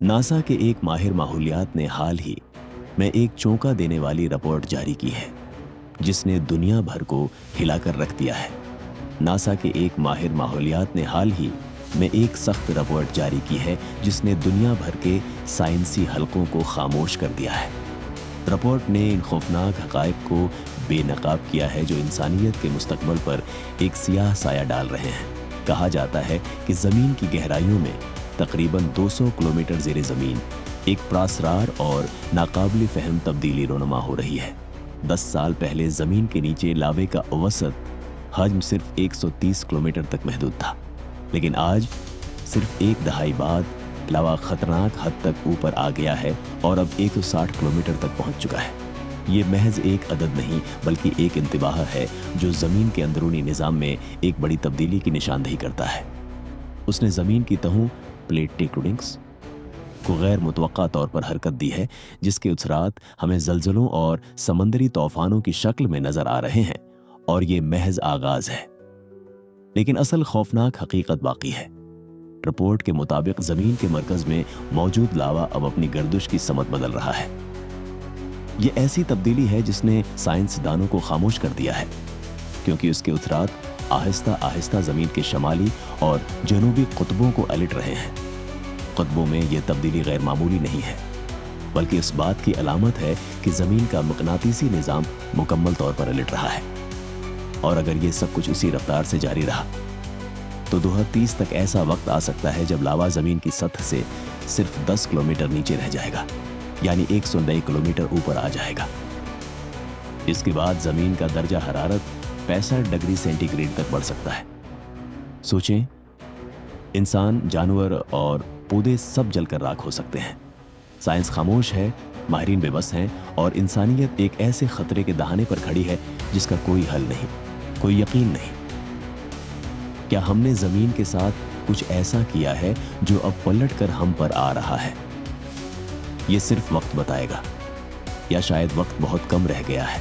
NASA के एक माहिर माहौलियात ने हाल ही में एक चौंका देने वाली रिपोर्ट जारी की है जिसने दुनिया भर को हिलाकर रख दिया है। नासा के एक माहिर माहौलियात ने हाल ही में एक सख्त रिपोर्ट जारी की है जिसने दुनिया भर के साइंसी हलकों को खामोश कर दिया है। रिपोर्ट ने इन खौफनाक हक़ाइक़ को बेनकाब किया है जो इंसानियत के मुस्तकबिल पर एक सियाह साया डाल रहे हैं। कहा जाता है कि ज़मीन की गहराइयों में तकरीबन 200 किलोमीटर ज़ेरे ज़मीन एक प्रासरार और नाकाबिल फ़हम तब्दीली रोनुमा हो रही है। 10 साल पहले ज़मीन के नीचे लावे का औसत हजम सिर्फ 130 किलोमीटर तक महदूद था, लेकिन आज सिर्फ एक दहाई बाद लावा खतरनाक हद तक ऊपर आ गया है और अब 160 किलोमीटर तक पहुंच चुका है। ये महज एक अदद नहीं बल्कि एक इंतबाह है जो ज़मीन के अंदरूनी निज़ाम में एक बड़ी तब्दीली की निशानदही करता है। उसने ज़मीन की तहों प्लेट टेक्टोनिक्स को गैर मुतवक्का तौर पर हरकत दी है जिसके असरात हमें ज़लज़लों और समंदरी तूफ़ानों की शक्ल में नज़र आ रहे हैं और ये महज आगाज़ है। लेकिन असल खौफनाक हकीकत बाकी है। रिपोर्ट के मुताबिक ज़मीन के मरकज़ में मौजूद लावा अब अपनी गर्दिश की समत बदल रहा है। ये ऐसी तब्दीली है जिसने साइंसदानों को खामोश कर दिया है क्योंकि उसके असरात आहिस्ता आहिस्ता ज़मीन के शमाली और जनूबी कुतबों को अलट रहे हैं। कुतबों में यह तब्दीली गैर मामूली नहीं है बल्कि इस बात की अलामत है कि ज़मीन का मकनातीसी निज़ाम मुकम्मल तौर पर अलट रहा है। और अगर ये सब कुछ इसी रफ्तार से जारी रहा तो 2030 तक ऐसा वक्त आ सकता है जब लावा ज़मीन की सतह से सिर्फ 10 किलोमीटर नीचे रह जाएगा, यानी 109 किलोमीटर ऊपर आ जाएगा। इसके बाद ज़मीन का दर्जा हरारत 65 डिग्री सेंटीग्रेड तक बढ़ सकता है। सोचें, इंसान, जानवर और पौधे सब जलकर राख हो सकते हैं। साइंस खामोश है, माहिरीन बेबस हैं और इंसानियत एक ऐसे खतरे के दहाने पर खड़ी है जिसका कोई हल नहीं, कोई यकीन नहीं। क्या हमने ज़मीन के साथ कुछ ऐसा किया है जो अब पलट कर हम पर आ रहा है? ये सिर्फ वक्त बताएगा, या शायद वक्त बहुत कम रह गया है।